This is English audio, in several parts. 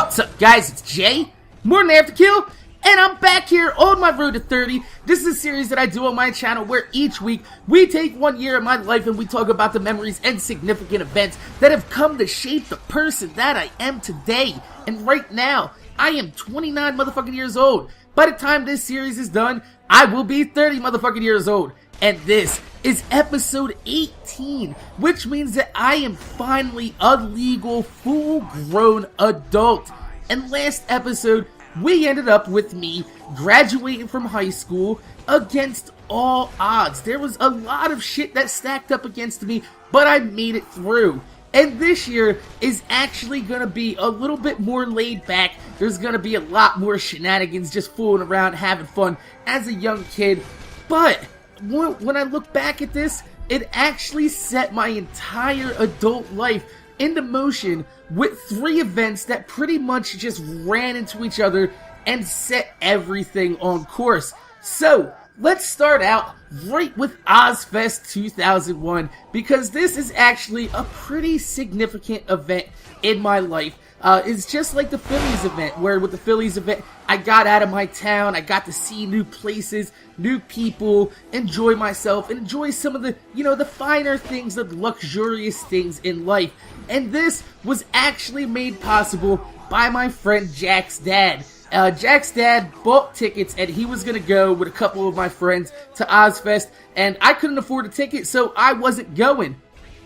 What's up, guys? It's Jay, MorninAfterKill, and I'm back here on my road to 30. This is a series that I do on my channel where each week we take 1 year of my life and we talk about the memories and significant events that have come to shape the person that I am today. And right now, I am 29 motherfucking years old. By the time this series is done, I will be 30 motherfucking years old. And this is episode 18, which means that I am finally a legal, full-grown adult. And last episode, we ended up with me graduating from high school against all odds. There was a lot of shit that stacked up against me, but I made it through. And this year is actually going to be a little bit more laid back. There's going to be a lot more shenanigans, just fooling around, having fun as a young kid. But when I look back at this, it actually set my entire adult life into motion with 3 events that pretty much just ran into each other and set everything on course. So, let's start out right with Ozfest 2001, because this is actually a pretty significant event in my life. It's just like the Phillies event, where with the Phillies event, I got out of my town, I got to see new places, new people, enjoy myself, enjoy some of the, the finer things, the luxurious things in life. And this was actually made possible by my friend Jack's dad. Jack's dad bought tickets and he was gonna go with a couple of my friends to Ozfest, and I couldn't afford a ticket, so I wasn't going.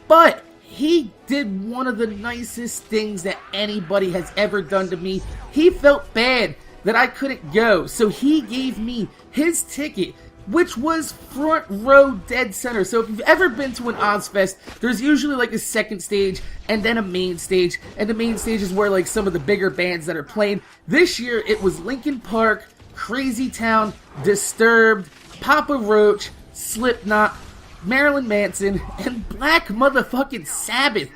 But he did one of the nicest things that anybody has ever done to me. He felt bad that I couldn't go, so he gave me his ticket, which was front row dead center. So if you've ever been to an Ozfest, there's usually like a second stage and then a main stage, and the main stage is where like some of the bigger bands that are playing. This year it was Linkin Park, Crazy Town, Disturbed, Papa Roach, Slipknot, Marilyn Manson, and Black motherfucking Sabbath.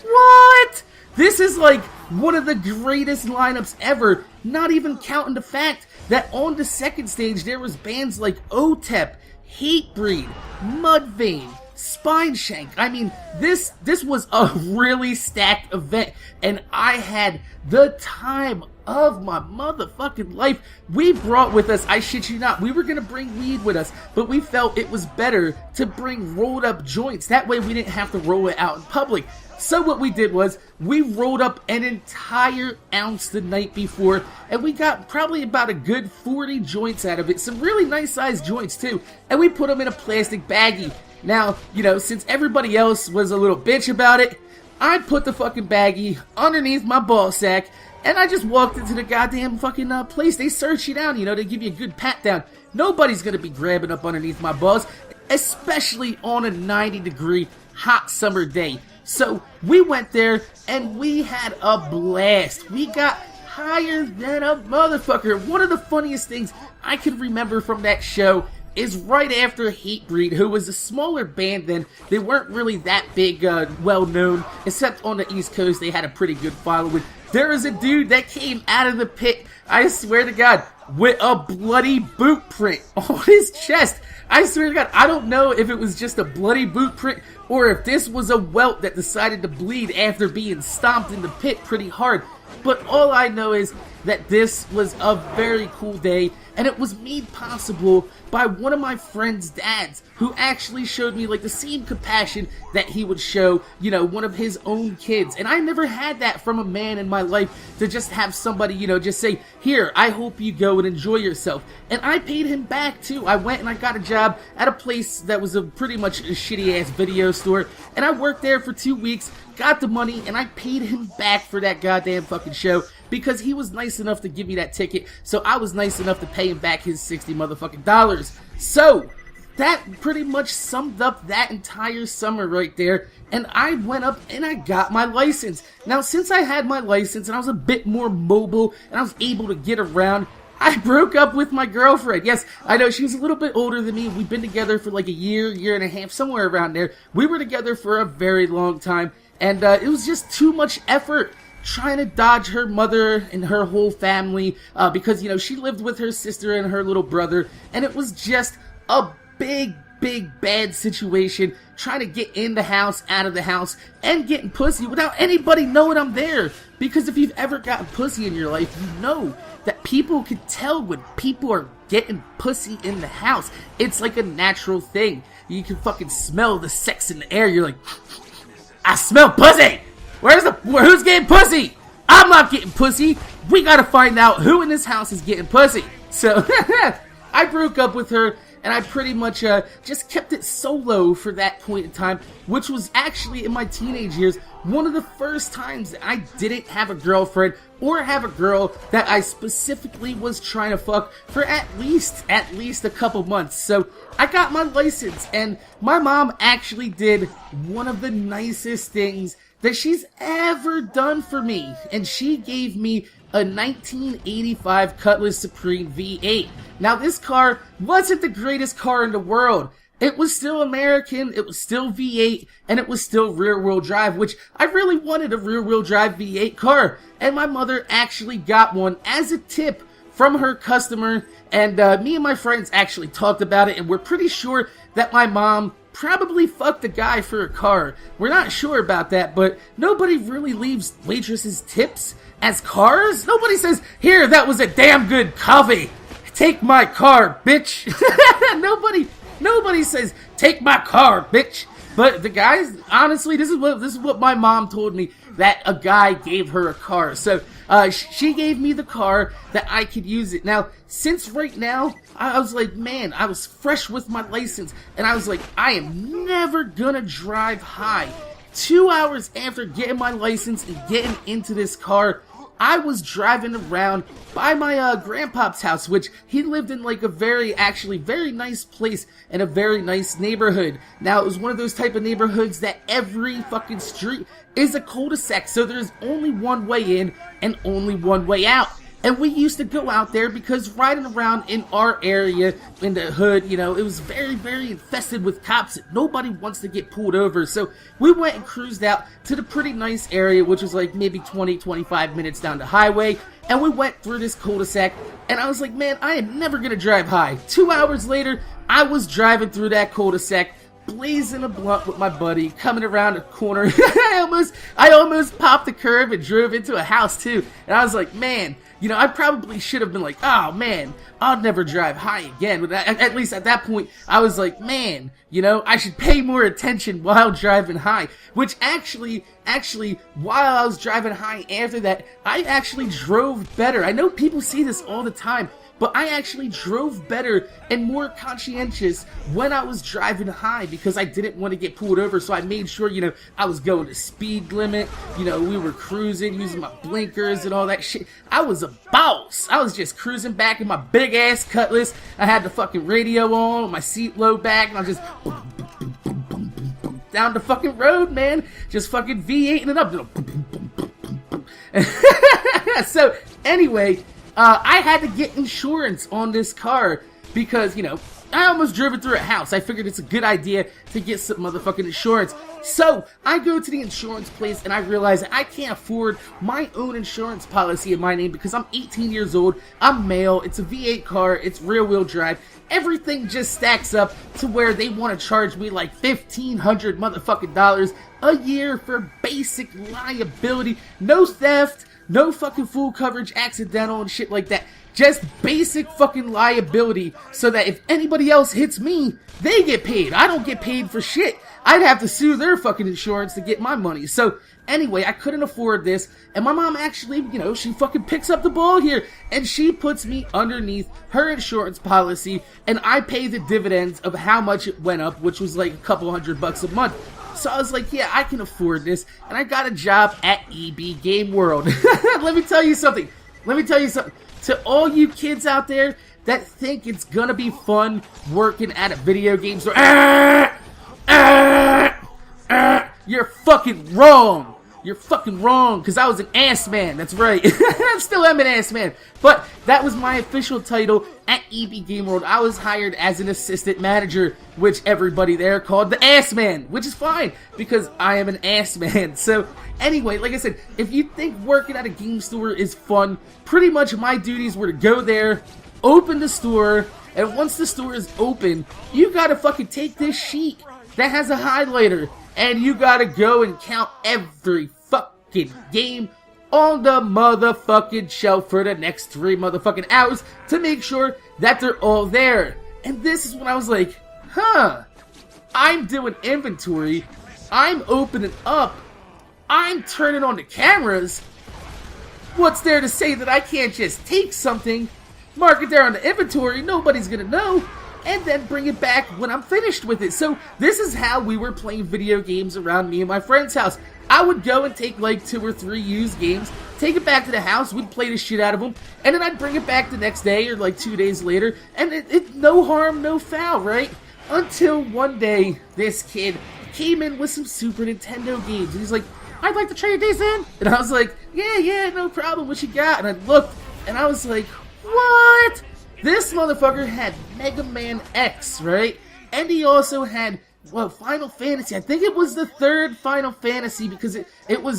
What? This is like one of the greatest lineups ever, not even counting the fact that on the second stage there was bands like OTEP, Hatebreed, Mudvayne, Spineshank. I mean, this was a really stacked event, and I had the time of my motherfucking life. We brought with us, I shit you not, we were gonna bring weed with us, but we felt it was better to bring rolled up joints. That way we didn't have to roll it out in public. So what we did was, we rolled up an entire ounce the night before, and we got probably about a good 40 joints out of it. Some really nice sized joints too, and we put them in a plastic baggie. Now, since everybody else was a little bitch about it, I put the fucking baggie underneath my ball sack, and I just walked into the goddamn fucking place. They search you down, they give you a good pat down. Nobody's gonna be grabbing up underneath my balls, especially on a 90-degree hot summer day. So we went there and we had a blast. We got higher than a motherfucker. One of the funniest things I can remember from that show is right after Hatebreed, who was a smaller band then. They weren't really that big, well known, except on the East Coast they had a pretty good following. There was a dude that came out of the pit, I swear to God, with a bloody boot print on his chest. I swear to God, I don't know if it was just a bloody boot print or if this was a welt that decided to bleed after being stomped in the pit pretty hard. But all I know is that this was a very cool day, and it was made possible by one of my friend's dads, who actually showed me like the same compassion that he would show, one of his own kids. And I never had that from a man in my life, to just have somebody, just say, here, I hope you go and enjoy yourself. And I paid him back too. I went and I got a job at a place that was a pretty much a shitty ass video store, and I worked there for 2 weeks, got the money, and I paid him back for that goddamn fucking show, because he was nice enough to give me that ticket, so I was nice enough to pay him back his $60 motherfucking dollars. So, that pretty much summed up that entire summer right there, and I went up and I got my license. Now, since I had my license and I was a bit more mobile and I was able to get around, I broke up with my girlfriend. Yes, I know, she was a little bit older than me. We've been together for like a year and a half, somewhere around there. We were together for a very long time, and it was just too much effort trying to dodge her mother and her whole family, because, she lived with her sister and her little brother, and it was just a big bad situation trying to get in the house, out of the house, and getting pussy without anybody knowing I'm there. Because if you've ever gotten pussy in your life, you know that people can tell when people are getting pussy in the house. It's like a natural thing. You can fucking smell the sex in the air. You're like, I smell pussy! Who's getting pussy? I'm not getting pussy. We gotta find out who in this house is getting pussy. So, I broke up with her, and I pretty much just kept it solo for that point in time, which was actually, in my teenage years, one of the first times that I didn't have a girlfriend or have a girl that I specifically was trying to fuck for at least a couple months. So I got my license, and my mom actually did one of the nicest things that she's ever done for me, and she gave me a 1985 Cutlass Supreme V8. Now, this car wasn't the greatest car in the world. It was still American, it was still V8, and it was still rear-wheel drive, which I really wanted a rear-wheel drive V8 car. And my mother actually got one as a tip from her customer, and me and my friends actually talked about it, and we're pretty sure that my mom probably fucked a guy for a car. We're not sure about that, but nobody really leaves waitresses tips as cars. Nobody says, here, that was a damn good coffee. Take my car, bitch. Nobody says, take my car, bitch. But the guys, honestly, this is what my mom told me, that a guy gave her a car. So she gave me the car that I could use it. Now, since right now, I was like, man, I was fresh with my license, and I was like, I am never gonna drive high. 2 hours after getting my license and getting into this car, I was driving around by my grandpa's house, which he lived in like a very nice place and a very nice neighborhood. Now, it was one of those type of neighborhoods that every fucking street is a cul-de-sac, so there's only one way in and only one way out. And we used to go out there because riding around in our area, in the hood, you know, it was very, very infested with cops. Nobody wants to get pulled over. So we went and cruised out to the pretty nice area, which was like maybe 20, 25 minutes down the highway. And we went through this cul-de-sac. And I was like, man, I am never going to drive high. 2 hours later, I was driving through that cul-de-sac, blazing a blunt with my buddy, coming around a corner. I almost popped the curb and drove into a house too. And I was like, man, you know, I probably should have been like, oh man, I'll never drive high again. But at least at that point, I was like, man, you know, I should pay more attention while driving high. Which actually, while I was driving high after that, I actually drove better. I know people see this all the time, but I actually drove better and more conscientious when I was driving high because I didn't want to get pulled over. So I made sure, you know, I was going the speed limit. You know, we were cruising, using my blinkers and all that shit. I was a boss. I was just cruising back in my big ass Cutlass. I had the fucking radio on, my seat low back, and I was just boom, boom, boom, boom, boom, boom, boom, down the fucking road, man. Just fucking V8ing it up. Boom, boom, boom, boom, boom, boom. So anyway, I had to get insurance on this car because, you know, I almost drove it through a house. I figured it's a good idea to get some motherfucking insurance. So, I go to the insurance place and I realize that I can't afford my own insurance policy in my name because I'm 18 years old, I'm male, it's a V8 car, it's rear-wheel drive. Everything just stacks up to where they want to charge me like $1,500 motherfucking dollars a year for basic liability. No theft, no fucking full coverage, accidental and shit like that. Just basic fucking liability so that if anybody else hits me, they get paid. I don't get paid for shit. I'd have to sue their fucking insurance to get my money. So anyway, I couldn't afford this. And my mom actually, you know, she fucking picks up the ball here. And she puts me underneath her insurance policy. And I pay the dividends of how much it went up, which was like a couple $100 a month. So I was like, yeah, I can afford this. And I got a job at EB Game World. Let me tell you something. To all you kids out there that think it's gonna be fun working at a video game store, you're fucking wrong. You're fucking wrong, because I was an ass man. That's right. I still am an ass man. But that was my official title at EB Game World. I was hired as an assistant manager, which everybody there called the ass man, which is fine, because I am an ass man. So, anyway, like I said, if you think working at a game store is fun, pretty much my duties were to go there, open the store, and once the store is open, you gotta fucking take this sheet that has a highlighter, and you gotta go and count every fucking game on the motherfucking shelf for the next 3 motherfucking hours to make sure that they're all there. And this is when I was like, huh, I'm doing inventory, I'm opening up, I'm turning on the cameras. What's there to say that I can't just take something, mark it there on the inventory, nobody's gonna know, and then bring it back when I'm finished with it? So this is how we were playing video games around me and my friend's house. I would go and take like 2 or 3 used games, take it back to the house, we'd play the shit out of them, and then I'd bring it back the next day or like 2 days later, and it no harm, no foul, right? Until one day, this kid came in with some Super Nintendo games, and he's like, I'd like to trade these in. And I was like, yeah, no problem, what you got? And I looked, and I was like, what? This motherfucker had Mega Man X, right? And he also had, well, Final Fantasy. I think it was the 3rd Final Fantasy, because it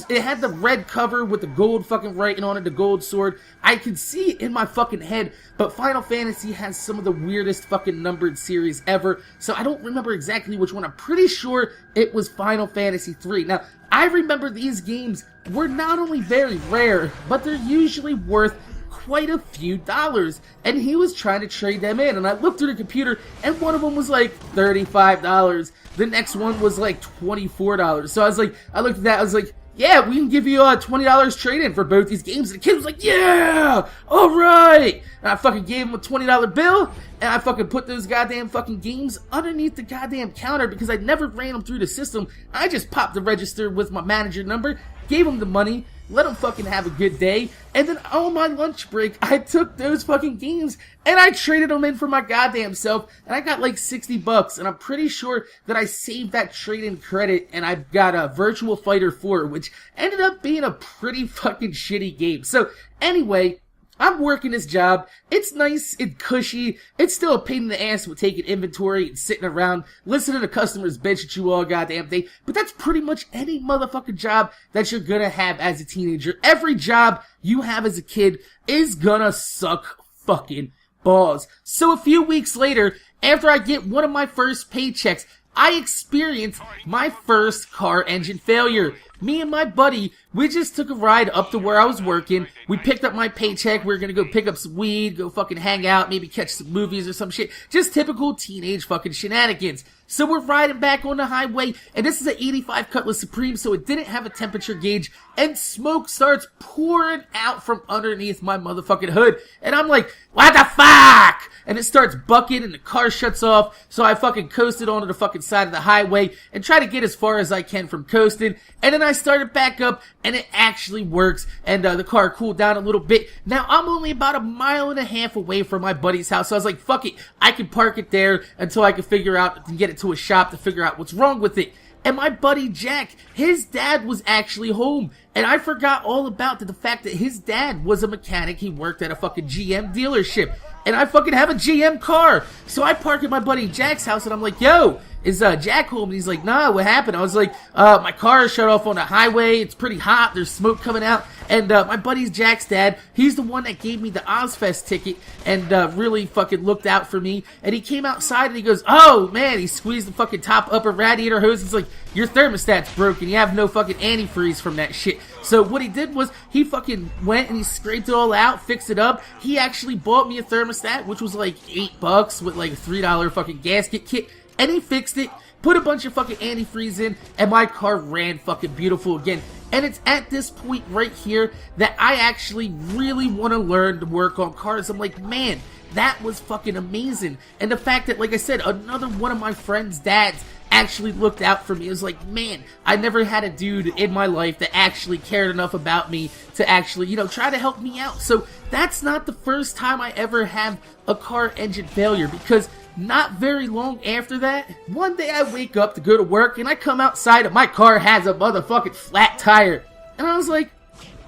had the red cover with the gold fucking writing on it, the gold sword. I can see it in my fucking head, but Final Fantasy has some of the weirdest fucking numbered series ever, so I don't remember exactly which one. I'm pretty sure it was Final Fantasy 3. Now, I remember these games were not only very rare, but they're usually worth quite a few dollars, and he was trying to trade them in, and I looked through the computer, and one of them was like $35, the next one was like $24, so I was like, I looked at that, I was like, yeah, we can give you $20 trade-in for both these games, and the kid was like, yeah, alright, and I fucking gave him a $20 bill, and I fucking put those goddamn fucking games underneath the goddamn counter, because I never ran them through the system. I just popped the register with my manager number, gave him the money, let him fucking have a good day, and then on my lunch break, I took those fucking games, and I traded them in for my goddamn self, and I got like $60, and I'm pretty sure that I saved that trade-in credit, and I got a Virtua Fighter 4, which ended up being a pretty fucking shitty game. So, anyway, I'm working this job, it's nice, it's cushy, it's still a pain in the ass with taking inventory and sitting around, listening to customers bitch at you all goddamn day, but that's pretty much any motherfucking job that you're gonna have as a teenager. Every job you have as a kid is gonna suck fucking balls. So a few weeks later, after I get one of my first paychecks, I experienced my first car engine failure. Me and my buddy, we just took a ride up to where I was working. We picked up my paycheck. We were gonna go pick up some weed, go fucking hang out, maybe catch some movies or some shit. Just typical teenage fucking shenanigans. So we're riding back on the highway, and this is an 85 Cutlass Supreme, so it didn't have a temperature gauge, and smoke starts pouring out from underneath my motherfucking hood. And I'm like, what the fuck? And it starts bucking, and the car shuts off, so I fucking coasted onto the fucking side of the highway, and try to get as far as I can from coasting, and then I started back up, and it actually works, and the car cooled down a little bit. Now, I'm only about 1.5 miles away from my buddy's house, so I was like, fuck it, I can park it there until I can figure out, to get it to a shop to figure out what's wrong with it. And my buddy Jack, his dad was actually home, and I forgot all about the fact that his dad was a mechanic. He worked at a fucking GM dealership, and I fucking have a GM car. So I park at my buddy Jack's house, and I'm like, yo, is Jack home? And he's like, nah, what happened? I was like, my car is shut off on the highway, it's pretty hot, there's smoke coming out, and my buddy's Jack's dad, he's the one that gave me the Ozfest ticket, and really fucking looked out for me, and he came outside, and he goes, oh man, he squeezed the fucking top upper radiator hose, he's like, your thermostat's broken, you have no fucking antifreeze from that shit. So what he did was, he fucking went and he scraped it all out, fixed it up, he actually bought me a thermostat, which was like $8 with like a $3 fucking gasket kit, and he fixed it, put a bunch of fucking antifreeze in, and my car ran fucking beautiful again. And it's at this point right here that I actually really want to learn to work on cars. I'm like, man, that was fucking amazing. And the fact that, like I said, another one of my friend's dads actually looked out for me. It was like, man, I never had a dude in my life that actually cared enough about me to actually, try to help me out. So that's not the first time I ever have a car engine failure, because not very long after that, one day I wake up to go to work, and I come outside and my car has a motherfucking flat tire. And I was like,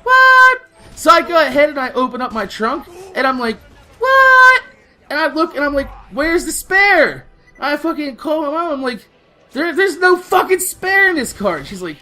what? So I go ahead and I open up my trunk, and I'm like, what? And I look and I'm like, where's the spare? I fucking call my mom, I'm like, there's no fucking spare in this car. And she's like,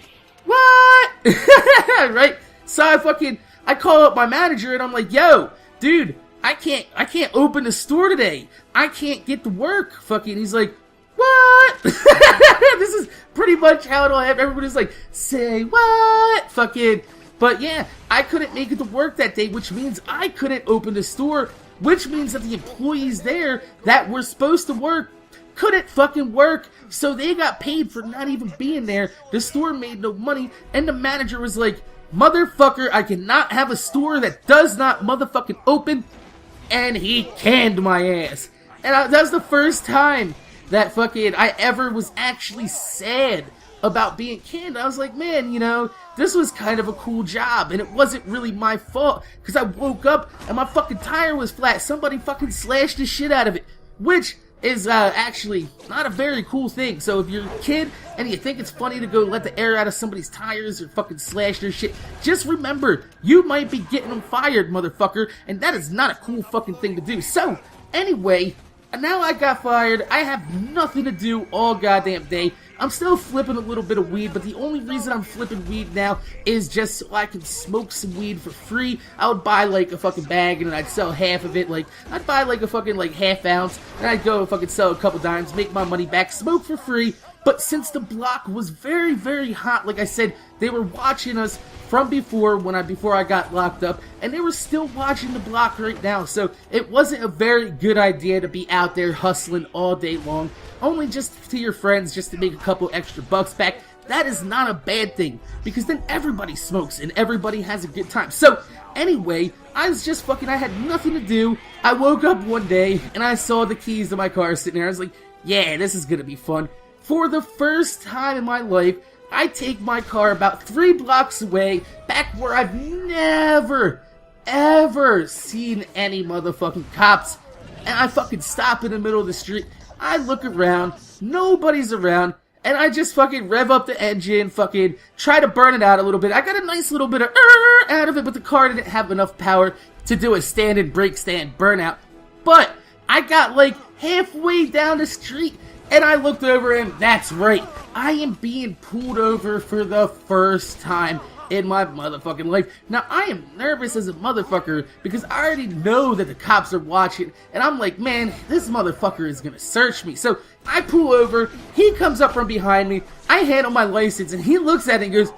what? Right? So I call up my manager, and I'm like, yo, dude, I can't open the store today. I can't get to work. Fucking, he's like, what? This is pretty much how it'll have. Everybody's like, say what? Fucking, But yeah, I couldn't make it to work that day, which means I couldn't open the store, which means that the employees there that were supposed to work couldn't fucking work, so they got paid for not even being there. The store made no money, and the manager was like, motherfucker, I cannot have a store that does not motherfucking open, and he canned my ass. And that was the first time that fucking I ever was actually sad about being canned. I was like, man, you know, this was kind of a cool job, and it wasn't really my fault, because I woke up and my fucking tire was flat. Somebody fucking slashed the shit out of it, which is actually not a very cool thing. So if you're a kid and you think it's funny to go let the air out of somebody's tires or fucking slash their shit, just remember, you might be getting them fired, motherfucker, and that is not a cool fucking thing to do. So, anyway, now I got fired. I have nothing to do all goddamn day. I'm still flipping a little bit of weed, but the only reason I'm flipping weed now is just so I can smoke some weed for free. I would buy like a fucking bag and then I'd sell half of it. Like, I'd buy like a fucking like half ounce and I'd go and fucking sell a couple dimes, make my money back, smoke for free. But since the block was very, very hot, like I said, they were watching us from before I got locked up, and they were still watching the block right now, so it wasn't a very good idea to be out there hustling all day long, only just to your friends, just to make a couple extra bucks back. That is not a bad thing, because then everybody smokes and everybody has a good time. So, anyway, I was just fucking, I had nothing to do. I woke up one day, and I saw the keys to my car sitting there. I was like, yeah, this is gonna be fun. For the first time in my life, I take my car about 3 blocks away, back where I've never, ever seen any motherfucking cops, and I fucking stop in the middle of the street. I look around, nobody's around, and I just fucking rev up the engine, fucking try to burn it out a little bit. I got a nice little bit of out of it, but the car didn't have enough power to do a stand-in brake stand burnout. But I got like halfway down the street, and I looked over and that's right, I am being pulled over for the first time in my motherfucking life. Now, I am nervous as a motherfucker because I already know that the cops are watching, and I'm like, man, this motherfucker is gonna search me. So I pull over, he comes up from behind me, I hand him my license, and he looks at it and goes,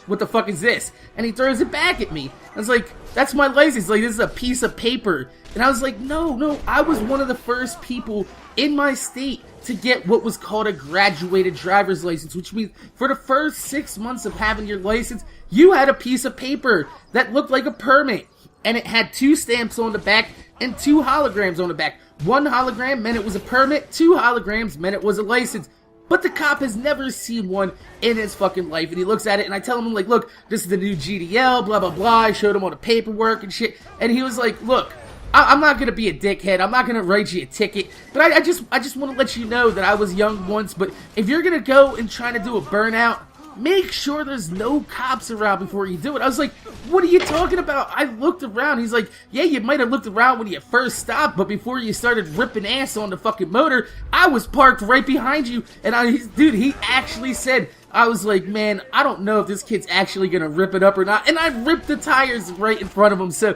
what the fuck is this? And he throws it back at me. I was like, that's my license, like, this is a piece of paper. And I was like, no, I was one of the first people in my state to get what was called a graduated driver's license, which means for the first 6 months of having your license, you had a piece of paper that looked like a permit, and it had 2 stamps on the back and 2 holograms on the back. 1 hologram meant it was a permit, 2 holograms meant it was a license. But the cop has never seen one in his fucking life, and he looks at it, and I tell him, I'm like, look, this is the new GDL, blah, blah, blah. I showed him all the paperwork and shit, and he was like, look, I'm not gonna be a dickhead. I'm not gonna write you a ticket. But I just want to let you know that I was young once. But if you're gonna go and try to do a burnout, make sure there's no cops around before you do it. I was like, what are you talking about? I looked around. He's like, yeah, you might have looked around when you first stopped, but before you started ripping ass on the fucking motor, I was parked right behind you. And dude, he actually said, I was like, man, I don't know if this kid's actually gonna rip it up or not. And I ripped the tires right in front of him. So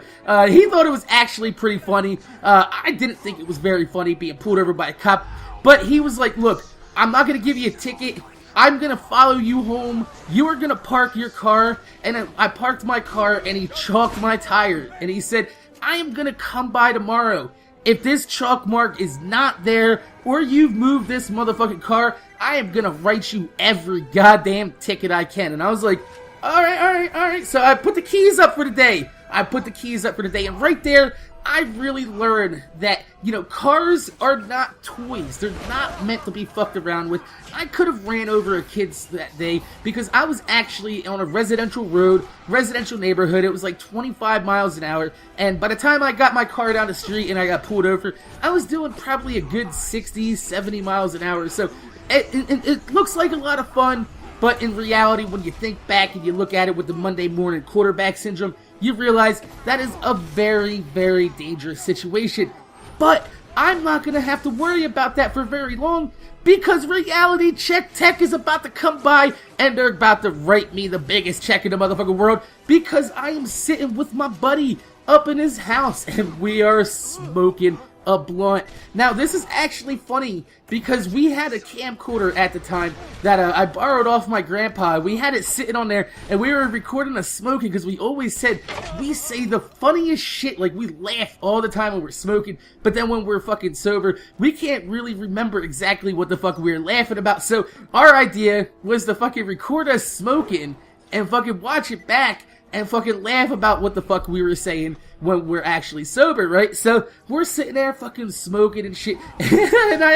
he thought it was actually pretty funny. I didn't think it was very funny being pulled over by a cop. But he was like, look, I'm not gonna give you a ticket. I'm gonna follow you home. You are gonna park your car. And I parked my car, and he chalked my tire. And he said, I am gonna come by tomorrow. If this chalk mark is not there, or you've moved this motherfucking car, I am gonna write you every goddamn ticket I can. And I was like, alright. So I put the keys up for the day. And right there, I really learned that, you know, cars are not toys. They're not meant to be fucked around with. I could have ran over a kid that day because I was actually on a residential road, residential neighborhood. It was like 25 miles an hour. And by the time I got my car down the street and I got pulled over, I was doing probably a good 60, 70 miles an hour. So it looks like a lot of fun. But in reality, when you think back and you look at it with the Monday morning quarterback syndrome, you realize that is a very, very dangerous situation. But I'm not going to have to worry about that for very long because Reality Check Tech is about to come by and they're about to write me the biggest check in the motherfucking world because I am sitting with my buddy up in his house and we are smoking a blunt. Now, this is actually funny because we had a camcorder at the time that I borrowed off my grandpa. We had it sitting on there, and we were recording us smoking because we always said we say the funniest shit. Like, we laugh all the time when we're smoking, but then when we're fucking sober, we can't really remember exactly what the fuck we were laughing about. So, our idea was to fucking record us smoking and fucking watch it back and fucking laugh about what the fuck we were saying when we're actually sober, right? So we're sitting there fucking smoking and shit, and I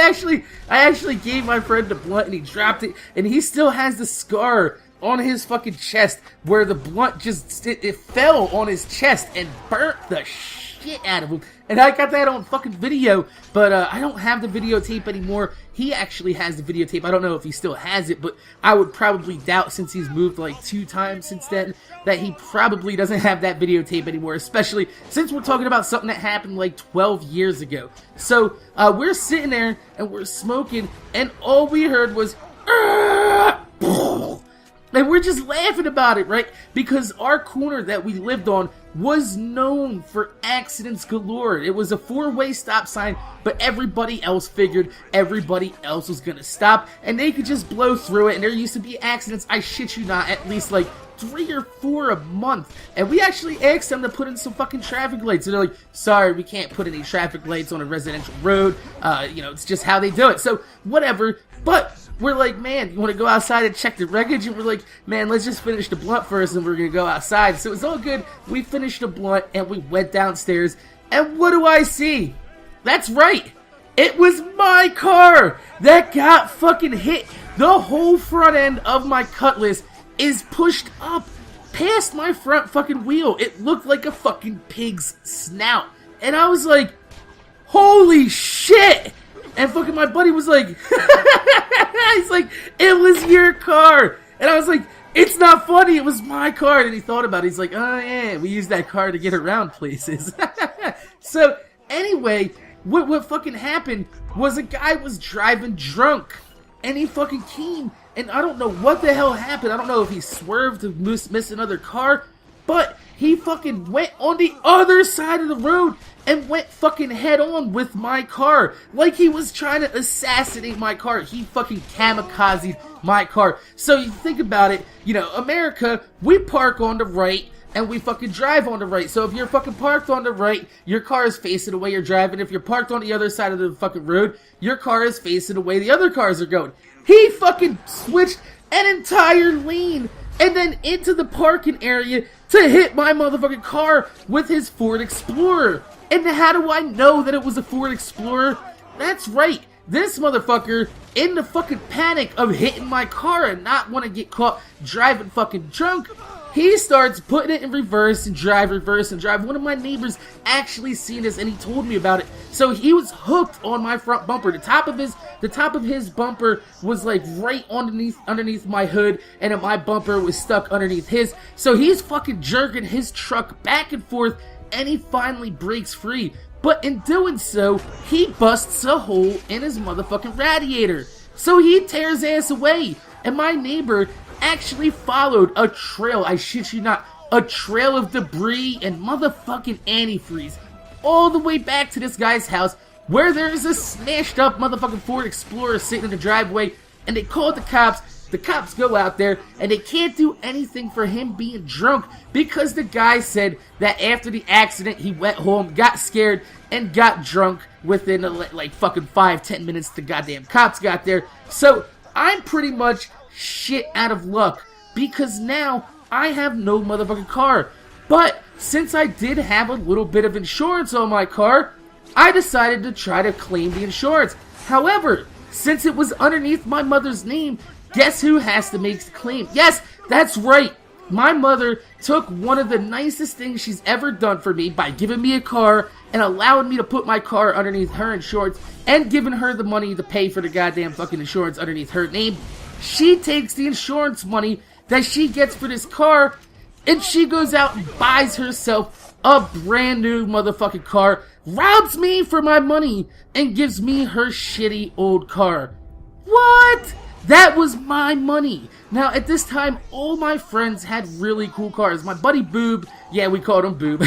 actually gave my friend the blunt, and he dropped it, and he still has the scar on his fucking chest where the blunt just it fell on his chest and burnt the shit out of him. And I got that on fucking video, but I don't have the videotape anymore. He actually has the videotape. I don't know if he still has it, but I would probably doubt, since he's moved like 2 times since then, that he probably doesn't have that videotape anymore, especially since we're talking about something that happened like 12 years ago. So we're sitting there and we're smoking, and all we heard was and we're just laughing about it, right? Because our corner that we lived on was known for accidents galore. It was a 4-way stop sign, but everybody else figured everybody else was gonna stop, and they could just blow through it, and there used to be accidents, I shit you not, at least like 3 or 4 a month. And we actually asked them to put in some fucking traffic lights, and they're like, sorry, we can't put any traffic lights on a residential road, you know, it's just how they do it. So, whatever, but we're like, man, you want to go outside and check the wreckage? And we're like, man, let's just finish the blunt first, and we're going to go outside. So it's all good. We finished the blunt, and we went downstairs. And what do I see? That's right. It was my car that got fucking hit. The whole front end of my Cutlass is pushed up past my front fucking wheel. It looked like a fucking pig's snout. And I was like, holy shit. And fucking my buddy was like, he's like, it was your car. And I was like, it's not funny, it was my car. And he thought about it, he's like, oh yeah, we use that car to get around places. So, anyway, what fucking happened was a guy was driving drunk. And he fucking came, and I don't know what the hell happened. I don't know if he swerved to miss another car, but he fucking went on the other side of the road and went fucking head on with my car. Like he was trying to assassinate my car. He fucking kamikazed my car. So you think about it, you know, America, we park on the right and we fucking drive on the right. So if you're fucking parked on the right, your car is facing the way you're driving. If you're parked on the other side of the fucking road, your car is facing the way the other cars are going. He fucking switched an entire lane and then into the parking area to hit my motherfucking car with his Ford Explorer. And how do I know that it was a Ford Explorer? That's right. This motherfucker, in the fucking panic of hitting my car and not want to get caught driving fucking drunk, he starts putting it in reverse and drive. One of my neighbors actually seen this, and he told me about it. So he was hooked on my front bumper. The top of his bumper was like right underneath my hood, and then my bumper was stuck underneath his. So he's fucking jerking his truck back and forth, and he finally breaks free. But in doing so, he busts a hole in his motherfucking radiator. So he tears ass away, and my neighbor actually followed a trail, I shit you not, a trail of debris and motherfucking antifreeze all the way back to this guy's house, where there's a smashed up motherfucking Ford Explorer sitting in the driveway, and they called the cops. The cops go out there, and they can't do anything for him being drunk, because the guy said that after the accident, he went home, got scared, and got drunk within like fucking 5-10 minutes the goddamn cops got there. So I'm pretty much shit out of luck, because now I have no motherfucking car. But since I did have a little bit of insurance on my car, I decided to try to claim the insurance. However, since it was underneath my mother's name, guess who has to make the claim? Yes, that's right. My mother took one of the nicest things she's ever done for me by giving me a car and allowing me to put my car underneath her insurance and giving her the money to pay for the goddamn fucking insurance underneath her name. She takes the insurance money that she gets for this car, and she goes out and buys herself a brand new motherfucking car, robs me for my money, and gives me her shitty old car. What? That was my money. Now, at this time, all my friends had really cool cars. My buddy Boob, yeah, we called him Boob.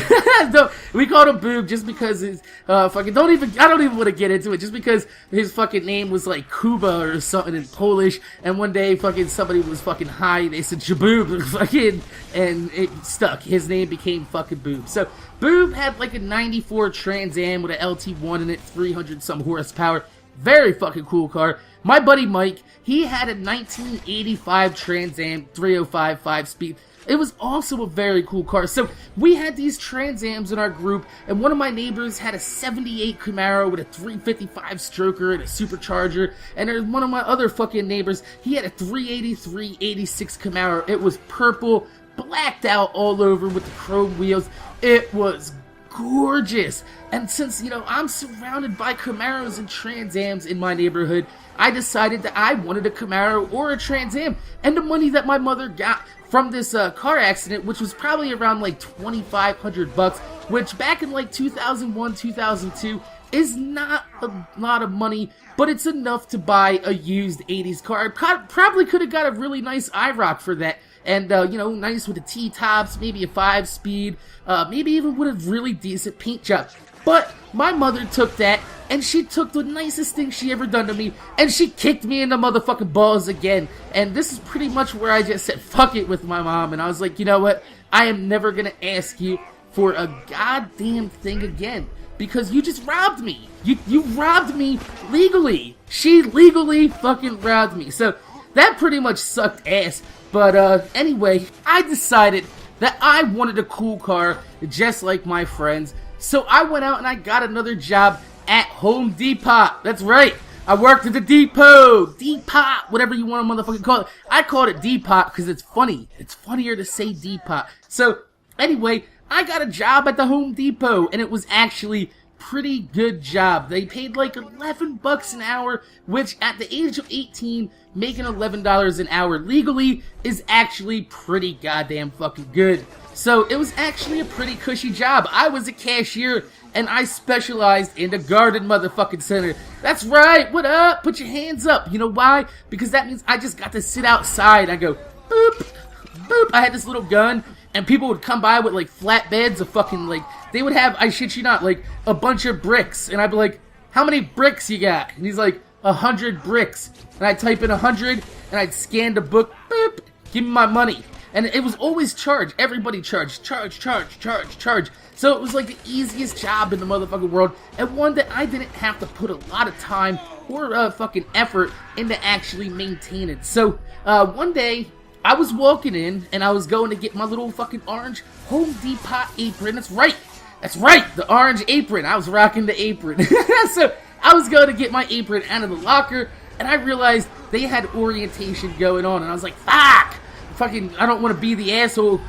No, we called him Boob just because his, I don't even want to get into it, just because his fucking name was like Kuba or something in Polish, and one day fucking somebody was fucking high, they said Jaboob, fucking, and it stuck. His name became fucking Boob. So, Boob had like a 94 Trans Am with an LT1 in it, 300 some horsepower. Very fucking cool car. My buddy Mike, he had a 1985 Trans Am 305 5-speed. It was also a very cool car. So we had these Trans Ams in our group, and one of my neighbors had a 78 Camaro with a 355 stroker and a supercharger, and there's one of my other fucking neighbors, he had a 383 86 Camaro. It was purple, blacked out all over with the chrome wheels. It was gorgeous. And since, you know, I'm surrounded by Camaros and Trans Ams in my neighborhood, I decided that I wanted a Camaro or a Trans Am. And the money that my mother got from this car accident, which was probably around like $2,500, which back in like 2001, 2002 is not a lot of money, but it's enough to buy a used 80s car. I probably could have got a really nice IROC for that. And, you know, nice with the T-tops, maybe a 5-speed, maybe even with a really decent paint job. But my mother took that, and she took the nicest thing she ever done to me, and she kicked me in the motherfucking balls again. And this is pretty much where I just said, fuck it with my mom, and I was like, you know what? I am never gonna ask you for a goddamn thing again, because you just robbed me. You robbed me legally. She legally fucking robbed me. So that pretty much sucked ass. But anyway, I decided that I wanted a cool car just like my friends. So I went out and I got another job at Home Depot. That's right. I worked at the depot. Depot, whatever you want to motherfucking call it. I called it Depot because it's funny. It's funnier to say Depot. So anyway, I got a job at the Home Depot, and it was actually pretty good job. They paid like $11 an hour, which at the age of 18, making $11 an hour legally is actually pretty goddamn fucking good. So it was actually a pretty cushy job. I was a cashier, and I specialized in the garden motherfucking center. That's right, what up? Put your hands up. You know why? Because that means I just got to sit outside. I go, boop, boop. I had this little gun, and people would come by with like flatbeds of fucking like, they would have, I shit you not, like a bunch of bricks. And I'd be like, how many bricks you got? And he's like, 100 bricks. And I'd type in 100, and I'd scan the book, boop, give me my money. And it was always charged. Everybody charged. Charge. So it was like the easiest job in the motherfucking world, and one that I didn't have to put a lot of time or fucking effort into actually maintain it. So one day, I was walking in, and I was going to get my little fucking orange Home Depot apron. That's right, the orange apron. I was rocking the apron. So I was going to get my apron out of the locker, and I realized they had orientation going on, and I was like, fuck! Fucking, I don't want to be the asshole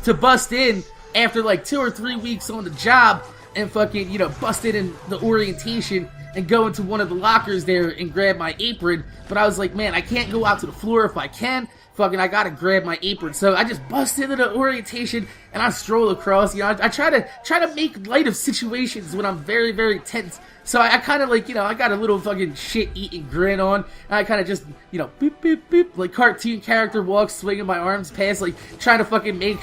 to bust in after like 2 or 3 weeks on the job and fucking, you know, bust in the orientation and go into one of the lockers there and grab my apron. But I was like, man, I can't go out to the floor if I can. Fucking, I gotta grab my apron. So I just bust into the orientation and I stroll across. You know, I try to make light of situations when I'm very, very tense. So I kind of like, you know, I got a little fucking shit-eating grin on, and I kind of just, you know, boop, boop, boop, like cartoon character walks, swinging my arms past, like, trying to fucking make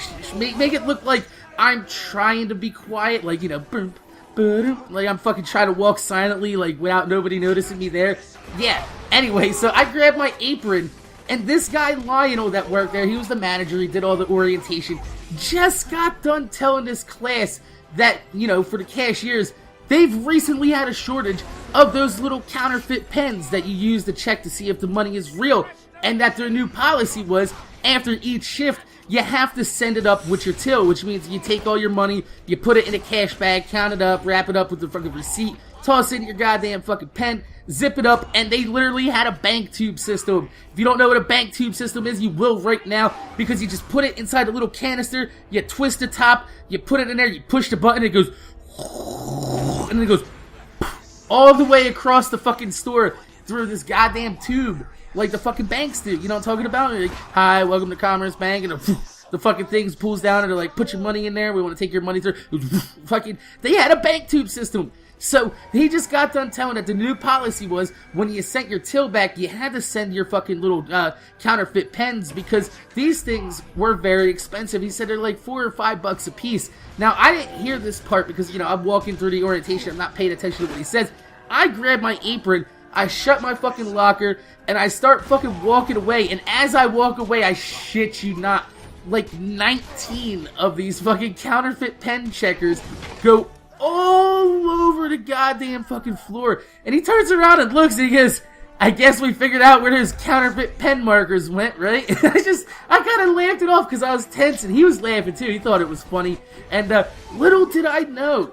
it look like I'm trying to be quiet, like, you know, boop, boop, like I'm fucking trying to walk silently, like, without nobody noticing me there. Yeah, anyway, so I grabbed my apron, and this guy, Lionel, that worked there, he was the manager, he did all the orientation, just got done telling this class that, you know, for the cashiers, they've recently had a shortage of those little counterfeit pens that you use to check to see if the money is real, and that their new policy was, after each shift, you have to send it up with your till, which means you take all your money, you put it in a cash bag, count it up, wrap it up with the fucking receipt, toss it in your goddamn fucking pen, zip it up, and they literally had a bank tube system. If you don't know what a bank tube system is, you will right now, because you just put it inside a little canister, you twist the top, you put it in there, you push the button, it goes, and then it goes all the way across the fucking store through this goddamn tube, like the fucking banks do. You know what I'm talking about? Like, hi, welcome to Commerce Bank, and the fucking things pulls down, and they're like, put your money in there. We want to take your money through. Fucking, they had a bank tube system. So he just got done telling that the new policy was when you sent your till back, you had to send your fucking little counterfeit pens because these things were very expensive. He said they're like $4 or $5 a piece. Now, I didn't hear this part because, you know, I'm walking through the orientation. I'm not paying attention to what he says. I grab my apron, I shut my fucking locker, and I start fucking walking away. And as I walk away, I shit you not, like 19 of these fucking counterfeit pen checkers go all over the goddamn fucking floor. And he turns around and looks and he goes, I guess we figured out where those counterfeit pen markers went, right? And I kind of laughed it off because I was tense and he was laughing too. He thought it was funny. And little did I know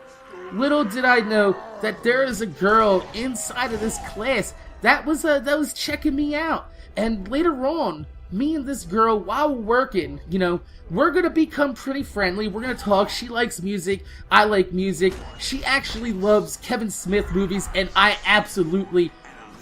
that there is a girl inside of this class that was checking me out. And later on, me and this girl, while working, you know, we're gonna become pretty friendly. We're gonna talk. She likes music. I like music. She actually loves Kevin Smith movies, and I absolutely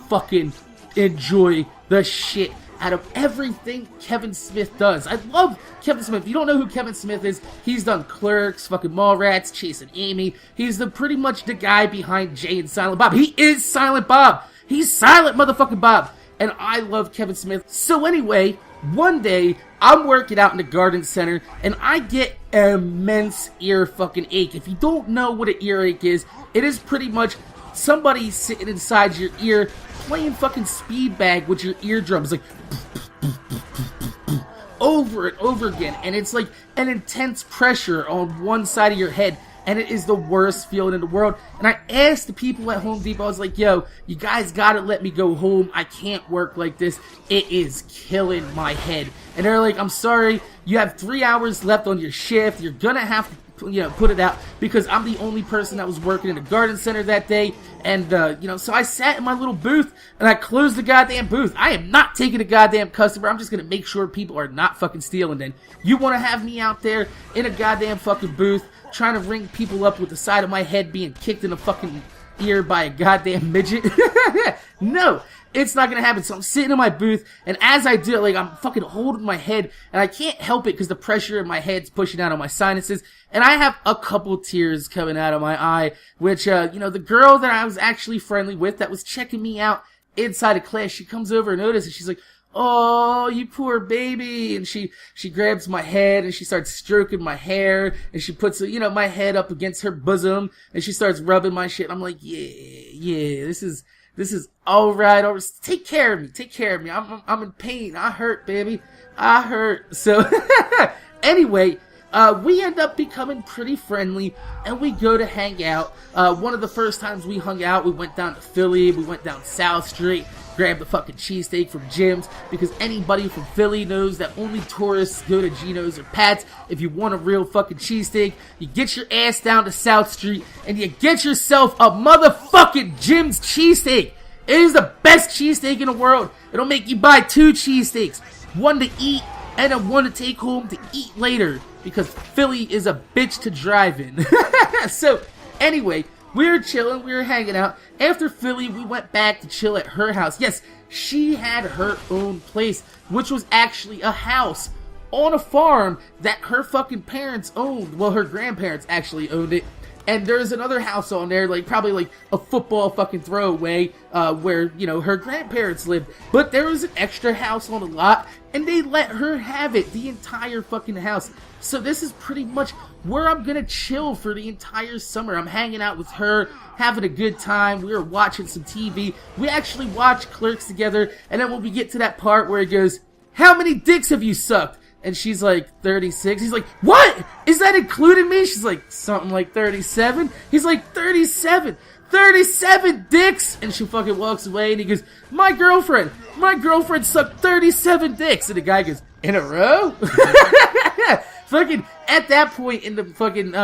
fucking enjoy the shit out of everything Kevin Smith does. I love Kevin Smith. If you don't know who Kevin Smith is, he's done Clerks, fucking Mallrats, Chasing Amy. He's pretty much the guy behind Jay and Silent Bob. He is Silent Bob. He's Silent motherfucking Bob. And I love Kevin Smith. So anyway, one day, I'm working out in the garden center, and I get an immense ear fucking ache. If you don't know what an earache is, it is pretty much somebody sitting inside your ear playing fucking speed bag with your eardrums, like over and over again. And it's like an intense pressure on one side of your head. And it is the worst feeling in the world. And I asked the people at Home Depot, I was like, yo, you guys gotta let me go home. I can't work like this. It is killing my head. And they're like, I'm sorry, you have 3 hours left on your shift. You're gonna have to, you know, put it out because I'm the only person that was working in the garden center that day. And, you know, so I sat in my little booth and I closed the goddamn booth. I am not taking a goddamn customer. I'm just gonna make sure people are not fucking stealing then. You wanna have me out there in a goddamn fucking booth trying to ring people up with the side of my head being kicked in the fucking ear by a goddamn midget? No, it's not gonna happen. So I'm sitting in my booth, and as I do it, like, I'm fucking holding my head, and I can't help it because the pressure in my head's pushing out on my sinuses, and I have a couple tears coming out of my eye, which, you know, the girl that I was actually friendly with that was checking me out inside of class, she comes over and notices, and she's like, oh, you poor baby. And she grabs my head and she starts stroking my hair and she puts, you know, my head up against her bosom and she starts rubbing my shit. I'm like, yeah, this is alright. Take care of me. I'm in pain. I hurt, baby. I hurt. So, anyway, we end up becoming pretty friendly and we go to hang out. One of the first times we hung out, we went down to Philly, we went down South Street, grabbed the fucking cheesesteak from Jim's, because anybody from Philly knows that only tourists go to Geno's or Pat's. If you want a real fucking cheesesteak, you get your ass down to South Street and you get yourself a motherfucking Jim's cheesesteak. It is the best cheesesteak in the world. It'll make you buy 2 cheesesteaks, one to eat and then one to take home to eat later, because Philly is a bitch to drive in. So, anyway, we were chilling, we were hanging out. After Philly, we went back to chill at her house. Yes, she had her own place, which was actually a house on a farm that her fucking parents owned. Well, her grandparents actually owned it. And there's another house on there, like, probably like a football fucking throwaway, where, you know, her grandparents lived. But there was an extra house on the lot, and they let her have it, the entire fucking house. So this is pretty much where I'm gonna chill for the entire summer. I'm hanging out with her, having a good time. We were watching some TV. We actually watched Clerks together, and then when we get to that part where it goes, how many dicks have you sucked? And she's like, 36. He's like, what? Is that including me? She's like, something like 37. He's like, 37. 37 dicks! And she fucking walks away and he goes, my girlfriend sucked 37 dicks. And the guy goes, in a row? Fucking, at that point in the fucking,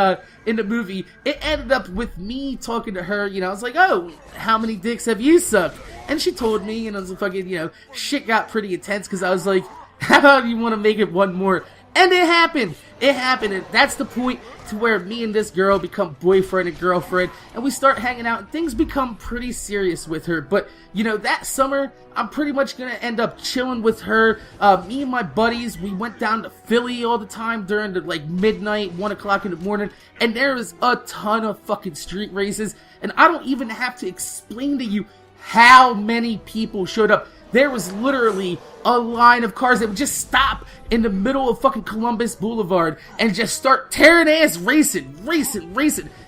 in the movie, it ended up with me talking to her, you know, I was like, oh, how many dicks have you sucked? And she told me, and I was fucking, you know, shit got pretty intense, because I was like, how about you want to make it one more? And it happened. It happened. And that's the point to where me and this girl become boyfriend and girlfriend. And we start hanging out. And things become pretty serious with her. But, you know, that summer, I'm pretty much going to end up chilling with her. Me and my buddies, we went down to Philly all the time during the, like, midnight, 1 o'clock in the morning. And there is a ton of fucking street races. And I don't even have to explain to you how many people showed up. There was literally a line of cars that would just stop in the middle of fucking Columbus Boulevard and just start tearing ass racing.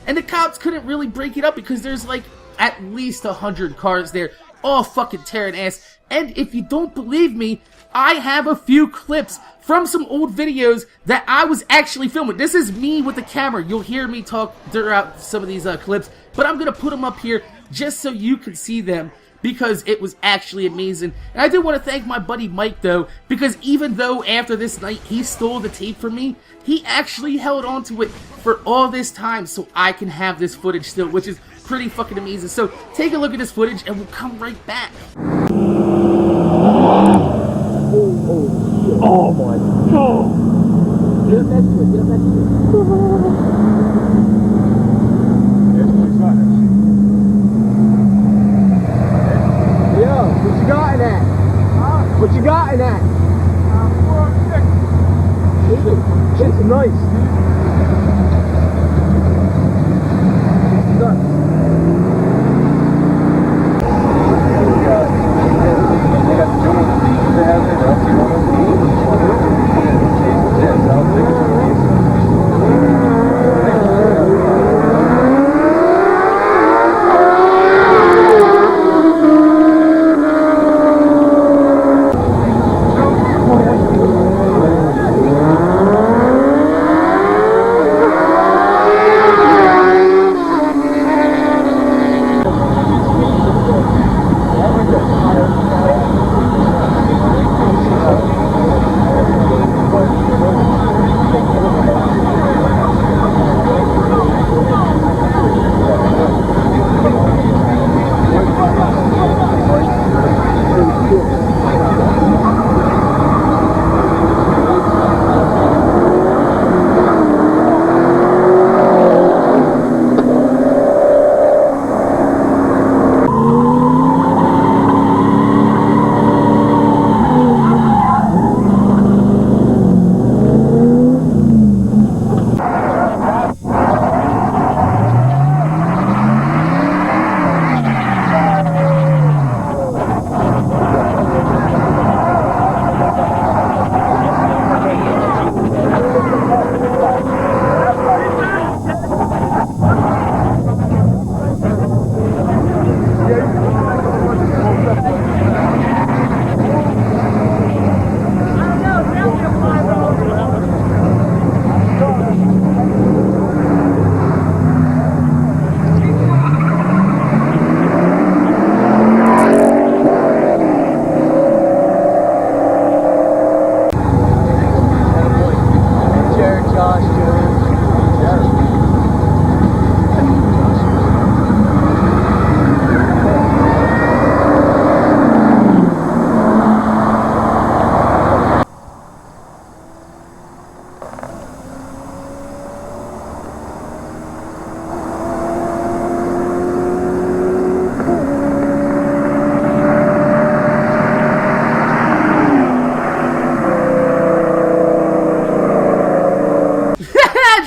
And the cops couldn't really break it up because there's like at least 100 cars there, all fucking tearing ass. And if you don't believe me, I have a few clips from some old videos that I was actually filming. This is me with the camera. You'll hear me talk throughout some of these clips, but I'm gonna put them up here just so you can see them, because it was actually amazing. And I do want to thank my buddy Mike, though, because even though after this night he stole the tape from me, he actually held on to it for all this time so I can have this footage still, which is pretty fucking amazing. So take a look at this footage and we'll come right back. Oh my god! Get next to it, get next to it. What you got in that? Huh? What you got in that? 406. Shit's nice.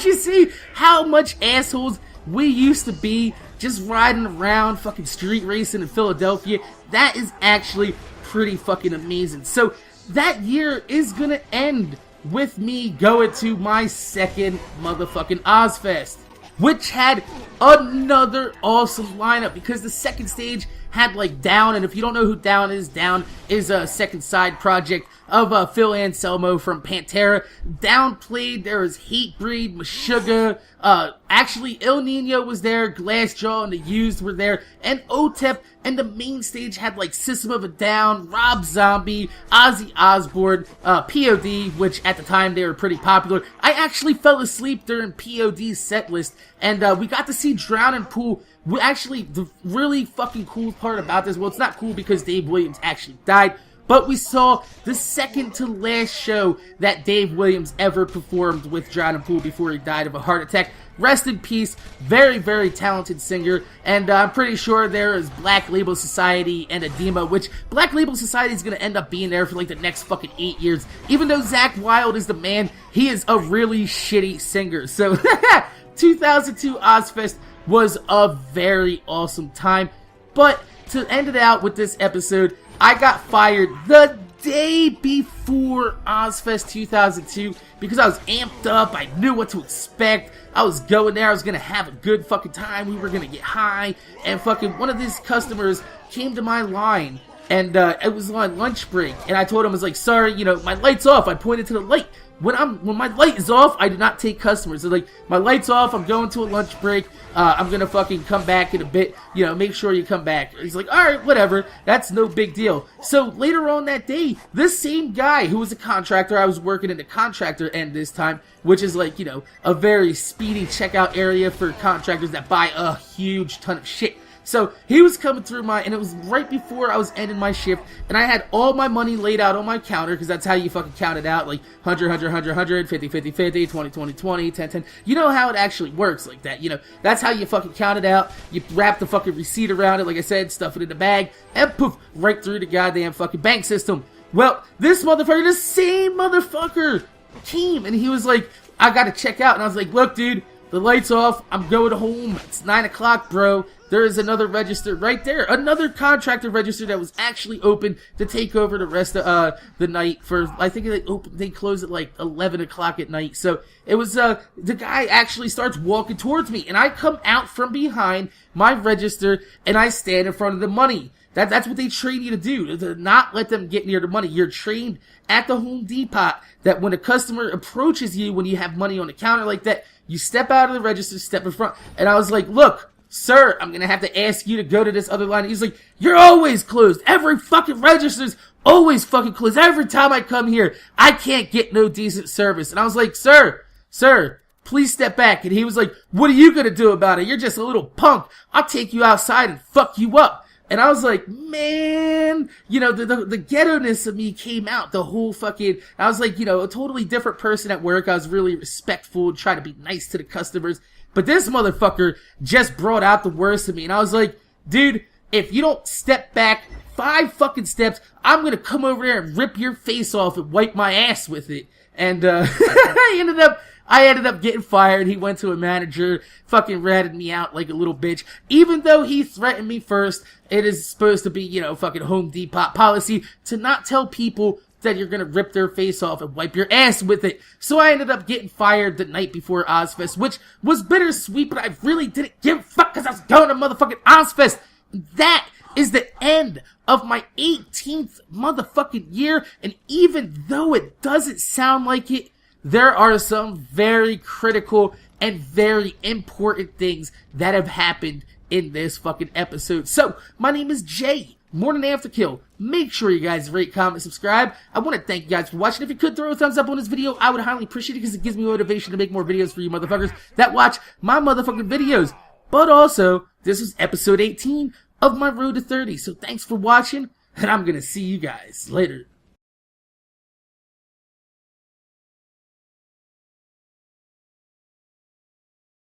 You see how much assholes we used to be just riding around fucking street racing in Philadelphia? That is actually pretty fucking amazing. So that year is gonna end with me going to my second motherfucking Ozfest, which had another awesome lineup because the second stage had like Down, and if you don't know who Down is a second side project of Phil Anselmo from Pantera. Down played. There was Hatebreed, Meshuggah, actually Il Nino was there, Glassjaw and the Used were there, and OTEP, and the main stage had like System of a Down, Rob Zombie, Ozzy Osbourne, POD, which at the time they were pretty popular. I actually fell asleep during POD's set list, and we got to see Drowning Pool. Actually, the really fucking cool part about this, well, it's not cool because Dave Williams actually died, but we saw the second to last show that Dave Williams ever performed with John Poole before he died of a heart attack. Rest in peace. Very, very talented singer. And I'm pretty sure there is Black Label Society and Edema, which Black Label Society is going to end up being there for like the next fucking 8 years. Even though Zakk Wylde is the man, he is a really shitty singer. So, 2002 Ozfest was a very awesome time. But to end it out with this episode, I got fired the day before Ozfest 2002 because I was amped up. I knew what to expect. I was going there. I was going to have a good fucking time. We were going to get high. And fucking one of these customers came to my line. And it was on lunch break. And I told him, I was like, sorry, you know, my light's off. I pointed to the light. When my light is off, I do not take customers. So like, my light's off, I'm going to a lunch break, I'm gonna fucking come back in a bit, you know, make sure you come back. He's like, alright, whatever, that's no big deal. So later on that day, this same guy who was a contractor, I was working in the contractor end this time, which is like, you know, a very speedy checkout area for contractors that buy a huge ton of shit. So he was coming through and it was right before I was ending my shift, and I had all my money laid out on my counter, because that's how you fucking count it out, like 100, 100, 100, 100, 50, 50, 50, 20, 20, 20, 10, 10. You know how it actually works like that, you know, that's how you fucking count it out. You wrap the fucking receipt around it, like I said, stuff it in the bag, and poof, right through the goddamn fucking bank system. Well, this motherfucker, the same motherfucker, came, and he was like, I gotta check out, and I was like, look, dude, the light's off, I'm going home, it's 9 o'clock, bro. There is another register right there, another contractor register that was actually open to take over the rest of the night for, I think they close at like 11 o'clock at night. So it was, the guy actually starts walking towards me, and I come out from behind my register and I stand in front of the money. That's what they train you to do, to not let them get near the money. You're trained at the Home Depot that when a customer approaches you, when you have money on the counter like that, you step out of the register, step in front. And I was like, look, sir, I'm gonna have to ask you to go to this other line. And he's like, you're always closed. Every fucking register's always fucking closed. Every time I come here, I can't get no decent service. And I was like, sir, please step back. And he was like, what are you gonna do about it? You're just a little punk. I'll take you outside and fuck you up. And I was like, man, you know, the ghetto-ness of me came out, the whole fucking, I was like, you know, a totally different person at work. I was really respectful and trying to be nice to the customers. But this motherfucker just brought out the worst of me. And I was like, dude, if you don't step back 5 fucking steps, I'm gonna come over there and rip your face off and wipe my ass with it. And, I ended up getting fired. He went to a manager, fucking ratted me out like a little bitch. Even though he threatened me first, it is supposed to be, you know, fucking Home Depot policy to not tell people that you're gonna rip their face off and wipe your ass with it. So I ended up getting fired the night before Ozfest, which was bittersweet, but I really didn't give a fuck because I was going to motherfucking Ozfest. That is the end of my 18th motherfucking year, and even though it doesn't sound like it, there are some very critical and very important things that have happened in this fucking episode. So, my name is Jay, MorninAfterKill. Make sure you guys rate, comment, subscribe. I want to thank you guys for watching. If you could throw a thumbs up on this video, I would highly appreciate it because it gives me motivation to make more videos for you motherfuckers that watch my motherfucking videos. But also, this is episode 18 of my road to 30. So thanks for watching, and I'm gonna see you guys later.